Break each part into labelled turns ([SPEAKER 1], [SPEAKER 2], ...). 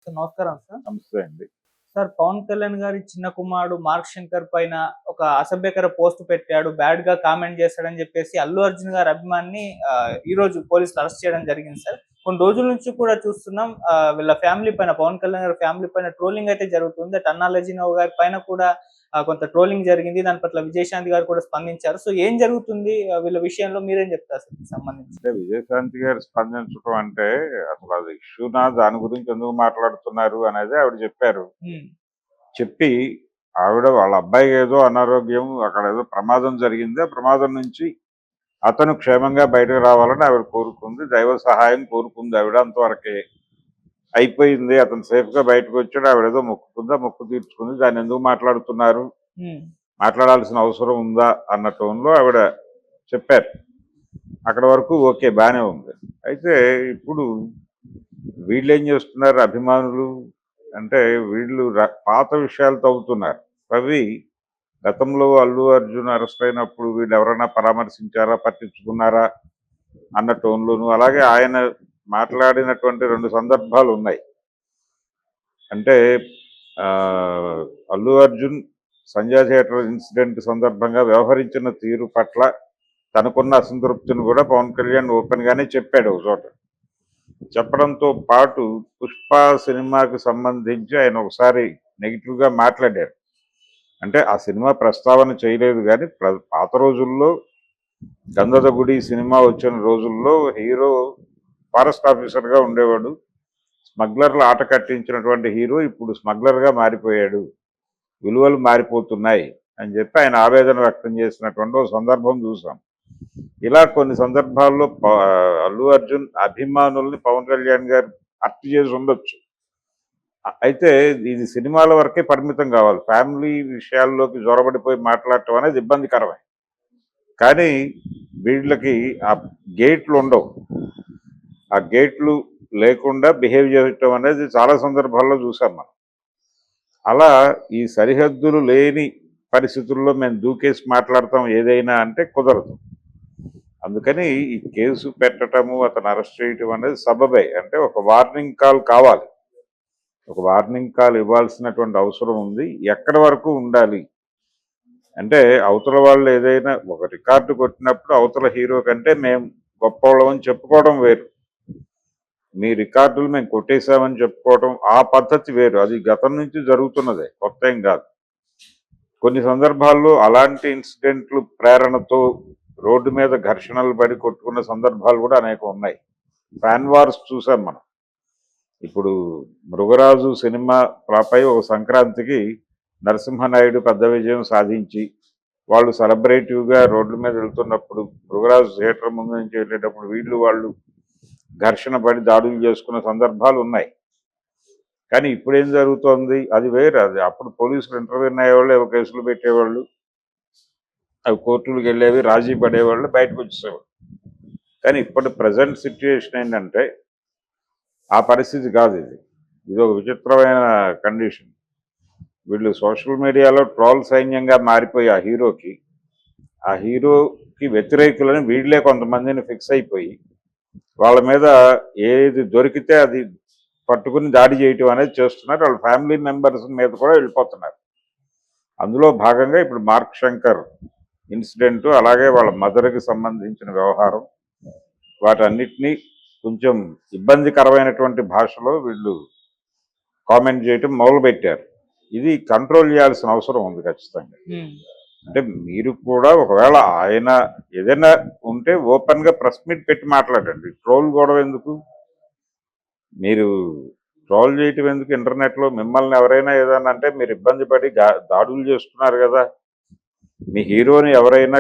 [SPEAKER 1] Sir నమస్కారం sir.
[SPEAKER 2] నమస్తే అండి.
[SPEAKER 1] సార్ పవన్ కళ్యాణ్ గారి చిన్న కుమారుడు మార్క్ శంకర్ పైన ఒక అసభ్యకర పోస్ట్ పెట్టాడు. బ్యాడ్‌గా కామెంట్ చేశాడని చెప్పేసి అల్లు అర్జున్ గారి అభిమానిని ఈరోజు పోలీసులు అరెస్ట్ చేయడం జరిగింది సార్. కొన్ని రోజుల నుంచి కూడా చూస్తున్నాం వీళ్ళ ఫ్యామిలీ పైన పవన్ కళ్యాణ్ గారి ఫ్యామిలీ పైన ట్రోలింగ్ అయితే జరుగుతుంది. అన్నా లెజినో గారి పైన కూడా కొంత ట్రోలింగ్ జరిగింది. దాని పట్ల విజయశాంతి గారు కూడా స్పందించారు. సో ఏం జరుగుతుంది వీళ్ళ విషయంలో మీరేం చెప్తారు సార్ దీనికి సంబంధించి?
[SPEAKER 2] అంటే విజయశాంతి గారు స్పందించడం అంటే అసలు అది ఇష్యూనా, దాని గురించి ఎందుకు మాట్లాడుతున్నారు అనేది ఆవిడ చెప్పారు.
[SPEAKER 1] హ్మ్.
[SPEAKER 2] చెప్పి ఆవిడ వాళ్ళ అబ్బాయికి ఏదో అనారోగ్యం, అక్కడ ఏదో ప్రమాదం జరిగింది. ఆ ప్రమాదం నుంచి అతను క్షేమంగా బయటకు రావాలని ఆవిడ కోరుకుంది. దైవ సహాయం కోరుకుంది ఆవిడ. అంతవరకే అయిపోయింది. అతను సేఫ్ గా బయటకు వచ్చాడు. ఆవిడ ఏదో మొక్కుకుందా, మొక్కు తీర్చుకుంది. దాన్ని ఎందుకు మాట్లాడుతున్నారు, మాట్లాడాల్సిన అవసరం ఉందా అన్న టోన్లో ఆవిడ చెప్పారు. అక్కడ వరకు ఓకే, బాగానే ఉంది. అయితే ఇప్పుడు వీళ్ళు ఏం చేస్తున్నారు అభిమానులు అంటే, వీళ్ళు పాత విషయాలు తవ్వుతున్నారు. అవి గతంలో అల్లు అర్జున్ అరెస్ట్ అయినప్పుడు వీళ్ళు ఎవరైనా పరామర్శించారా, పట్టించుకున్నారా అన్న టోన్లోను, అలాగే ఆయన మాట్లాడినటువంటి 2 సందర్భాలు ఉన్నాయి. అంటే అల్లు అర్జున్ సంజయ్ థియేటర్ ఇన్సిడెంట్ సందర్భంగా వ్యవహరించిన తీరు పట్ల తనకున్న అసంతృప్తిని కూడా పవన్ కళ్యాణ్ ఓపెన్ గానే చెప్పాడు ఒక చోట. చెప్పడంతో పాటు పుష్ప సినిమాకి సంబంధించి ఆయన ఒకసారి నెగిటివ్ గా మాట్లాడారు. అంటే ఆ సినిమా ప్రస్తావన చేయలేదు, కానీ పాత రోజుల్లో గంధద గుడి సినిమా వచ్చిన రోజుల్లో హీరో ఫారెస్ట్ ఆఫీసర్ గా ఉండేవాడు. స్మగ్లర్లు ఆట కట్టించినటువంటి హీరో ఇప్పుడు స్మగ్లర్ గా మారిపోయాడు, విలువలు మారిపోతున్నాయి అని చెప్పి ఆయన ఆవేదన వ్యక్తం చేసినటువంటి ఒక సందర్భం చూసాం. ఇలా కొన్ని సందర్భాల్లో అల్లు అర్జున్ అభిమానుల్ని పవన్ కళ్యాణ్ గారు హర్ట్ చేసి ఉండొచ్చు. అయితే ఇది సినిమాల వరకే పరిమితం కావాలి. ఫ్యామిలీ విషయాల్లోకి జొరబడిపోయి మాట్లాడటం అనేది ఇబ్బందికరమే. కానీ వీళ్ళకి ఆ గేట్లు ఉండవు. ఆ గేట్లు లేకుండా బిహేవ్ చేయటం అనేది చాలా సందర్భాల్లో చూసాం మనం. అలా ఈ సరిహద్దులు లేని పరిస్థితుల్లో మేము దూకేసి మాట్లాడతాం ఏదైనా అంటే కుదరదు. అందుకని ఈ కేసు పెట్టడము, అతను అరెస్ట్ చేయటం అనేది సబబే. అంటే ఒక వార్నింగ్ కాల్ కావాలి, ఒక వార్నింగ్ కాల్ ఇవ్వాల్సినటువంటి అవసరం ఉంది. ఎక్కడి వరకు ఉండాలి అంటే, అవతల వాళ్ళు ఏదైనా ఒక రికార్డు కొట్టినప్పుడు అవతల హీరో కంటే మేము గొప్పవాళ్ళమని చెప్పుకోవడం వేరు, మీ రికార్డులు మేము కొట్టేశామని చెప్పుకోవడం ఆ పద్ధతి వేరు. అది గతం నుంచి జరుగుతున్నదే, కొత్త ఏం కాదు. కొన్ని సందర్భాల్లో అలాంటి ఇన్సిడెంట్లు ప్రేరణతో రోడ్డు మీద ఘర్షణలు పడి కొట్టుకున్న సందర్భాలు కూడా అనేక ఉన్నాయి. ఫ్యాన్ వార్స్ చూసాం మనం. ఇప్పుడు మృగరాజు సినిమా ఫ్లాప్ అయి ఒక సంక్రాంతికి నరసింహనాయుడు పెద్ద విజయం సాధించి వాళ్ళు సెలబ్రేటివ్గా రోడ్ల మీద వెళ్తున్నప్పుడు, మృగరాజు థియేటర్ ముందు నుంచి వెళ్ళేటప్పుడు వీళ్ళు వాళ్ళు ఘర్షణ పడి దాడులు చేసుకున్న సందర్భాలు ఉన్నాయి. కానీ ఇప్పుడు ఏం జరుగుతోంది అది వేరు. అది అప్పుడు పోలీసులు ఇంటర్వ్యూన్ అయ్యేవాళ్ళు, ఏవో కేసులు పెట్టేవాళ్ళు, అవి కోర్టులకు వెళ్ళేవి, రాజీ పడేవాళ్ళు, బయటకు వచ్చేసేవాళ్ళు. కానీ ఇప్పటి ప్రజెంట్ సిచ్యుయేషన్ ఏంటంటే ఆ పరిస్థితి కాదు. ఇది ఒక విచిత్రమైన కండిషన్. వీళ్ళు సోషల్ మీడియాలో ట్రోల్ సైన్యంగా మారిపోయి ఆ హీరోకి వ్యతిరేకులని వీళ్ళే కొంతమందిని ఫిక్స్ అయిపోయి వాళ్ళ మీద ఏది దొరికితే అది పట్టుకుని దాడి చేయటం అనేది చేస్తున్నారు. వాళ్ళ ఫ్యామిలీ మెంబర్స్ మీద కూడా వెళ్ళిపోతున్నారు. అందులో భాగంగా ఇప్పుడు మార్క్ శంకర్ ఇన్సిడెంట్, అలాగే వాళ్ళ మదర్కి సంబంధించిన వ్యవహారం, వాటన్నిటినీ కొంచెం ఇబ్బందికరమైనటువంటి భాషలో వీళ్ళు కామెంట్ చేయటం మొదలుపెట్టారు. ఇది కంట్రోల్ చేయాల్సిన అవసరం ఉంది ఖచ్చితంగా. అంటే మీరు కూడా ఒకవేళ ఆయన ఏదైనా ఉంటే ఓపెన్ గా ప్రెస్ మీట్ పెట్టి మాట్లాడండి. ట్రోల్ గొడవ ఎందుకు, మీరు ట్రోల్ చేయటం ఎందుకు? ఇంటర్నెట్ లో మిమ్మల్ని ఎవరైనా ఏదైనా అంటే మీరు ఇబ్బంది పడి దాడులు చేస్తున్నారు కదా. మీ హీరోని ఎవరైనా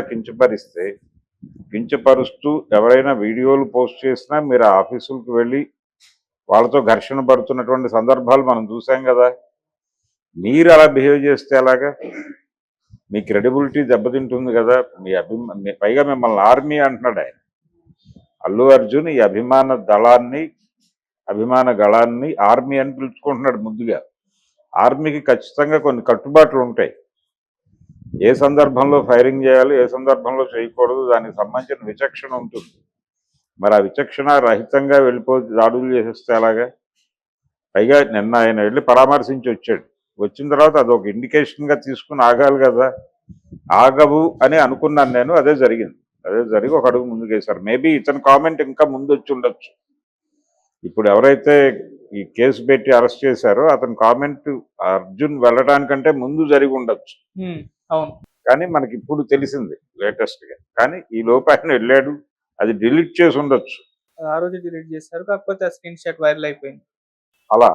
[SPEAKER 2] కించపరుస్తూ ఎవరైనా వీడియోలు పోస్ట్ చేసినా మీరు ఆఫీసులకు వెళ్ళి వాళ్ళతో ఘర్షణ పడుతున్నటువంటి సందర్భాలు మనం చూసాం కదా. మీరు అలా బిహేవ్ చేస్తే ఎలాగా? మీ క్రెడిబిలిటీ దెబ్బతింటుంది కదా. పైగా మిమ్మల్ని ఆర్మీ అంటున్నాడు ఆయన. అల్లు అర్జున్ ఈ అభిమాన గళాన్ని ఆర్మీ అని పిలుచుకుంటున్నాడు ముందుగా. ఆర్మీకి ఖచ్చితంగా కొన్ని కట్టుబాట్లు ఉంటాయి. ఏ సందర్భంలో ఫైరింగ్ చేయాలి, ఏ సందర్భంలో చేయకూడదు, దానికి సంబంధించిన విచక్షణ ఉంటుంది. మరి ఆ విచక్షణ రహితంగా వెళ్ళిపోయి దాడులు చేసేస్తే అలాగా? పైగా నిన్న ఆయన వెళ్ళి పరామర్శించి వచ్చాడు. వచ్చిన తర్వాత అదొక ఇండికేషన్గా తీసుకుని ఆగాలి కదా. ఆగవు అని అనుకున్నాను నేను. అదే జరిగింది. అదే జరిగి ఒక అడుగు ముందుకేశారు. మేబీ ఇతని కామెంట్ ఇంకా ముందు వచ్చి ఉండొచ్చు. ఇప్పుడు ఎవరైతే ఈ కేసు పెట్టి అరెస్ట్ చేశారో అతని కామెంట్ అర్జున్ వెళ్ళడానికంటే ముందు జరిగి ఉండొచ్చు.
[SPEAKER 1] అవును.
[SPEAKER 2] కానీ మనకి ఇప్పుడు తెలిసింది లేటెస్ట్గా. కానీ ఈ లోపు ఆయన వెళ్ళాడు, అది డిలీట్ చేసి ఉండొచ్చు.
[SPEAKER 1] ఆ రోజు డిలీట్ చేశారు, కాకపోతే ఆ స్క్రీన్ షాట్ వైరల్ అయిపోయింది.
[SPEAKER 2] అలా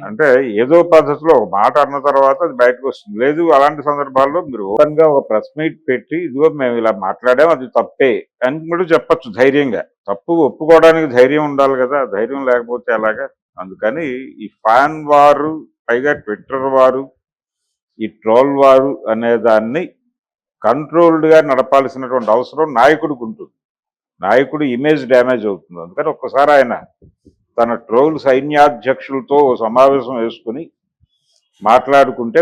[SPEAKER 2] అంటే ఏదో పద్ధతిలో ఒక మాట అన్న తర్వాత అది బయటకు వస్తుంది. లేదు అలాంటి సందర్భాల్లో మీరు ఓపెన్ గా ఒక ప్రెస్ మీట్ పెట్టి ఇదిగో మేము ఇలా మాట్లాడాం, అది తప్పే అని కూడా చెప్పచ్చు ధైర్యంగా. తప్పు ఒప్పుకోవడానికి ధైర్యం ఉండాలి కదా, ధైర్యం లేకపోతే ఎలాగా. అందుకని ఈ ఫ్యాన్ వారు, పైగా ట్విట్టర్ వారు, ఈ ట్రోల్ వారు అనే దాన్ని కంట్రోల్డ్ గా నడపాల్సినటువంటి అవసరం నాయకుడికి ఉంటుంది. నాయకుడు ఇమేజ్ డ్యామేజ్ అవుతుంది. అందుకని ఒక్కసారి ఆయన తన ట్రోల్ సైన్యాధ్యక్షులతో సమావేశం వేసుకుని మాట్లాడుకుంటే